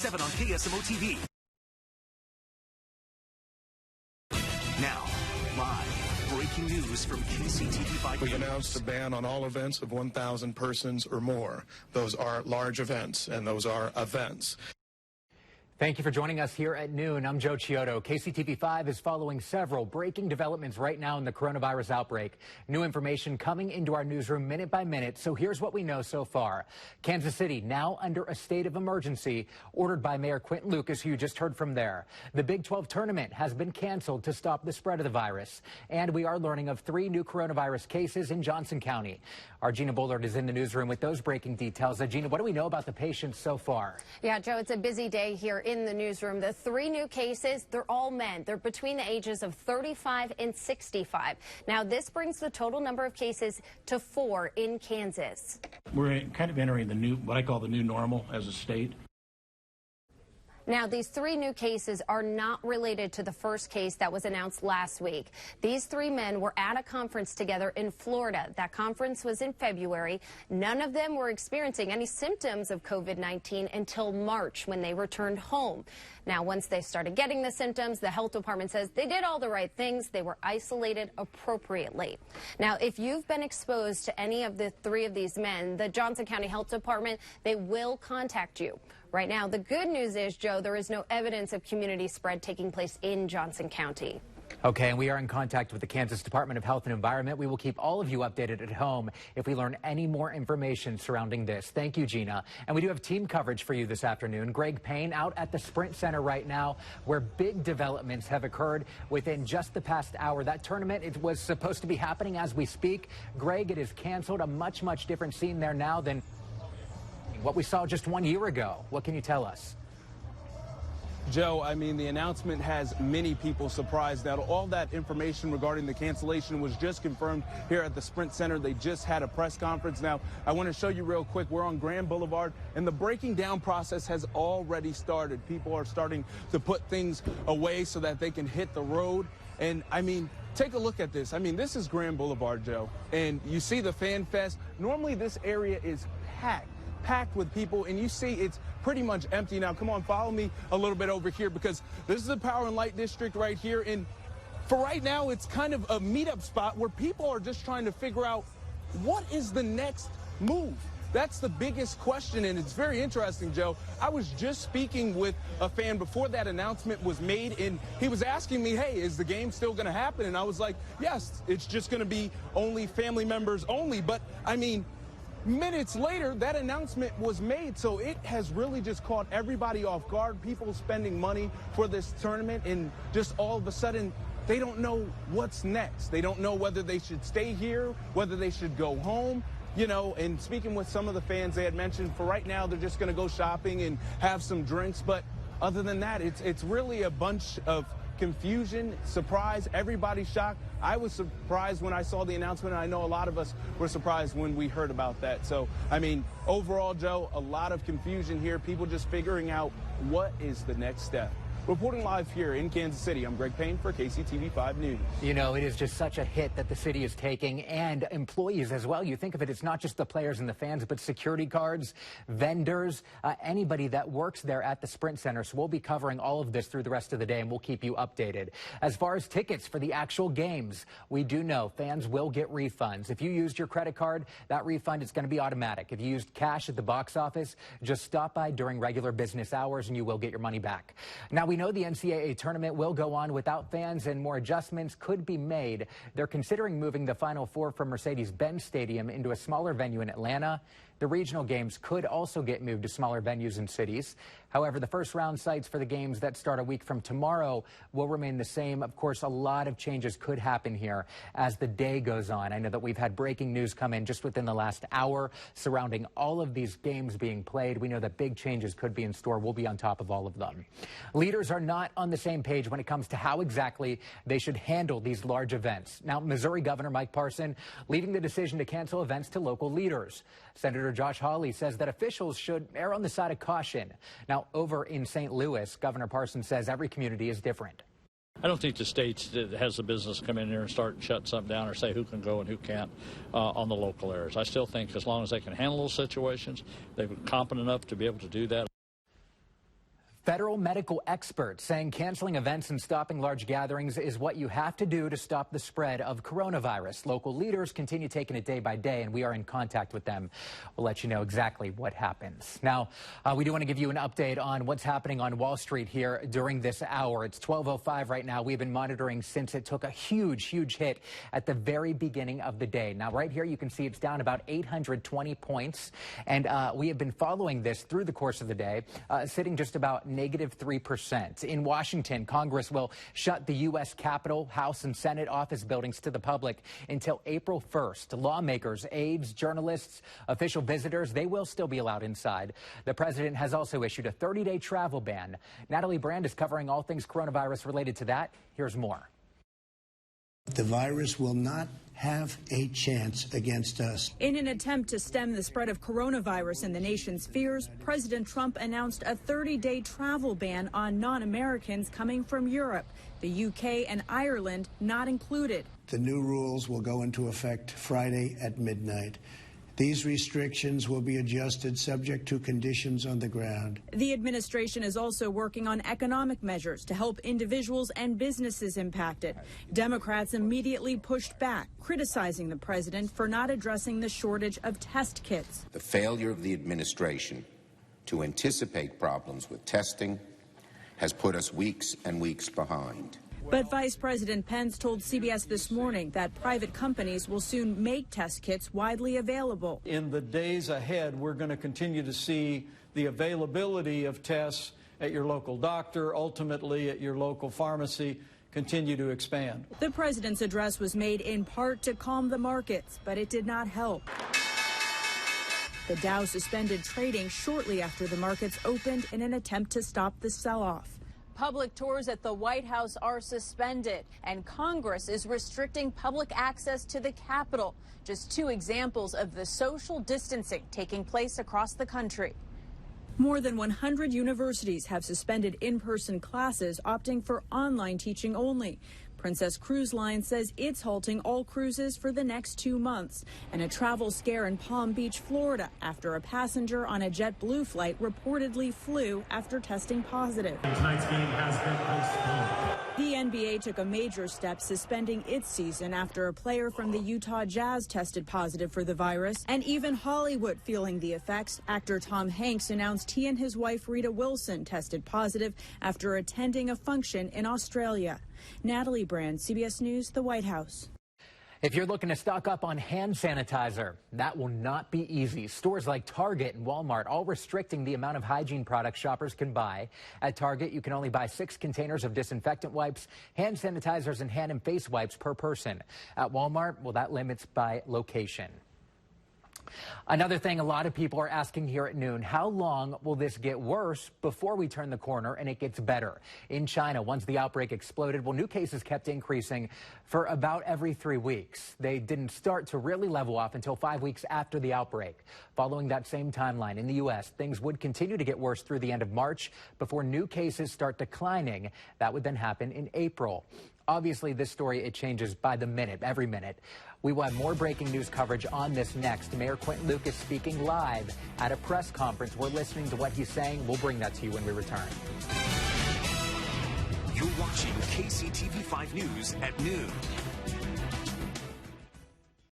7 on KSMO TV. Now, live breaking news from KCTV5 We've announced a ban on all events of 1,000 persons or more. Those are large events, and those are events. Thank you for joining us here at noon. I'm Joe Chiodo. KCTV5 is following several breaking developments right now in the coronavirus outbreak. New information coming into our newsroom minute by minute. So here's what we know so far. Kansas City now under a state of emergency ordered by Mayor Quinton Lucas, who you just heard from there. The Big 12 tournament has been canceled to stop the spread of the virus. And we are learning of 3 new coronavirus cases in Johnson County. Our Gina Bullard is in the newsroom with those breaking details. Gina, what do we know about the patients so far? Yeah, Joe, it's a busy day here in the newsroom. The 3 new cases, they're all men. They're between the ages of 35 and 65. Now, this brings the total number of cases to 4 in Kansas. We're kind of entering the new, what I call the new normal as a state. Now, these 3 new cases are not related to the first case that was announced last week. These 3 men were at a conference together in Florida. That conference was in February. None of them were experiencing any symptoms of COVID-19 until March when they returned home. Now, once they started getting the symptoms, the health department says they did all the right things. They were isolated appropriately. Now, if you've been exposed to any of the 3 of these men, the Johnson County Health Department, they will contact you. Right now, the good news is, Joe, there is no evidence of community spread taking place in Johnson County. Okay, and we are in contact with the Kansas Department of Health and Environment. We will keep all of you updated at home if we learn any more information surrounding this. Thank you, Gina. And we do have team coverage for you this afternoon. Greg Payne out at the Sprint Center right now, where big developments have occurred within just the past hour. That tournament, it was supposed to be happening as we speak. Greg, it is canceled. A much, much different scene there now than what we saw just 1 year ago. What can you tell us? Joe, I mean, the announcement has many people surprised. Now, all that information regarding the cancellation was just confirmed here at the Sprint Center. They just had a press conference. Now, I want to show you real quick. We're on Grand Boulevard, and the breaking down process has already started. People are starting to put things away so that they can hit the road. And, I mean, take a look at this. I mean, this is Grand Boulevard, Joe, and you see the Fan Fest. Normally, this area is packed with people, and you see it's pretty much empty. Now, come on, follow me a little bit over here, because this is the Power and Light District right here, and for right now, it's kind of a meetup spot where people are just trying to figure out what is the next move. That's the biggest question, and it's very interesting, Joe. I was just speaking with a fan before that announcement was made, and he was asking me, hey, is the game still going to happen? And I was like, yes, it's just going to be only family members only. But, I mean, minutes later, that announcement was made, so it has really just caught everybody off guard. People spending money for this tournament, and just all of a sudden, they don't know what's next. They don't know whether they should stay here, whether they should go home. You know, and speaking with some of the fans, they had mentioned for right now, they're just going to go shopping and have some drinks. But other than that, it's really a bunch of confusion, surprise, everybody's shocked. I was surprised when I saw the announcement, and I know a lot of us were surprised when we heard about that. So, I mean, overall, Joe, a lot of confusion here, people just figuring out what is the next step. Reporting live here in Kansas City, I'm Greg Payne for KCTV5 News. You know, it is just such a hit that the city is taking, and employees as well. You think of it, it's not just the players and the fans, but security guards, vendors, anybody that works there at the Sprint Center. So we'll be covering all of this through the rest of the day, and we'll keep you updated. As far as tickets for the actual games, we do know fans will get refunds. If you used your credit card, that refund is going to be automatic. If you used cash at the box office, just stop by during regular business hours, and you will get your money back. Now, we know the NCAA tournament will go on without fans, and more adjustments could be made. They're considering moving the Final Four from Mercedes-Benz Stadium into a smaller venue in Atlanta. The regional games could also get moved to smaller venues in cities. However, the first round sites for the games that start a week from tomorrow will remain the same. Of course, a lot of changes could happen here as the day goes on. I know that we've had breaking news come in just within the last hour surrounding all of these games being played. We know that big changes could be in store. We'll be on top of all of them. Leaders are not on the same page when it comes to how exactly they should handle these large events. Now, Missouri Governor Mike Parson leaving the decision to cancel events to local leaders. Senator Josh Hawley says that officials should err on the side of caution. Now, over in St. Louis, Governor Parson says every community is different. I don't think the state has the business come in here and start shutting something down or say who can go and who can't on the local areas. I still think as long as they can handle those situations, they're competent enough to be able to do that. federal medical experts saying canceling events and stopping large gatherings is what you have to do to stop the spread of coronavirus. Local leaders continue taking it day by day, and we are in contact with them. We'll let you know exactly what happens. Now, we do want to give you an update on what's happening on Wall Street here during this hour. It's 12:05 right now. We've been monitoring since it took a huge hit at the very beginning of the day. Now, right here, you can see it's down about 820 points, and we have been following this through the course of the day, sitting just about -3%. In Washington, Congress will shut the U.S. Capitol, House, and Senate office buildings to the public until April 1st. Lawmakers, aides, journalists, official visitors, they will still be allowed inside. The president has also issued a 30-day travel ban. Natalie Brand is covering all things coronavirus related to that. Here's more. The virus will not have a chance against us. In an attempt to stem the spread of coronavirus and the nation's fears, President Trump announced a 30-day travel ban on non-Americans coming from Europe, the UK and Ireland not included. The new rules will go into effect Friday at midnight. These restrictions will be adjusted subject to conditions on the ground. The administration is also working on economic measures to help individuals and businesses impacted. Democrats immediately pushed back, criticizing the president for not addressing the shortage of test kits. The failure of the administration to anticipate problems with testing has put us weeks and weeks behind. But Vice President Pence told CBS this morning that private companies will soon make test kits widely available. In the days ahead, we're going to continue to see the availability of tests at your local doctor, ultimately at your local pharmacy, continue to expand. The president's address was made in part to calm the markets, but it did not help. The Dow suspended trading shortly after the markets opened in an attempt to stop the sell-off. Public tours at the White House are suspended, and Congress is restricting public access to the Capitol. Just two examples of the social distancing taking place across the country. More than 100 universities have suspended in-person classes, opting for online teaching only. Princess Cruise Line says it's halting all cruises for the next 2 months. And a travel scare in Palm Beach, Florida, after a passenger on a JetBlue flight reportedly flew after testing positive. Tonight's game has been postponed. The NBA took a major step, suspending its season after a player from the Utah Jazz tested positive for the virus. And even Hollywood feeling the effects. Actor Tom Hanks announced he and his wife Rita Wilson tested positive after attending a function in Australia. Natalie Brand, CBS News, the White House. If you're looking to stock up on hand sanitizer, that will not be easy. Stores like Target and Walmart all restricting the amount of hygiene products shoppers can buy. At Target, you can only buy 6 containers of disinfectant wipes, hand sanitizers, and hand and face wipes per person. At Walmart, well, that limits by location. Another thing a lot of people are asking here at noon, how long will this get worse before we turn the corner and it gets better? In China, once the outbreak exploded, well, new cases kept increasing for about every 3 weeks. They didn't start to really level off until 5 weeks after the outbreak. Following that same timeline in the U.S., things would continue to get worse through the end of March before new cases start declining. That would then happen in April. Obviously, this story, it changes by the minute, every minute. We will have more breaking news coverage on this next. Mayor Quinton Lucas speaking live at a press conference. We're listening to what he's saying. We'll bring that to you when we return. You're watching KCTV 5 News at noon.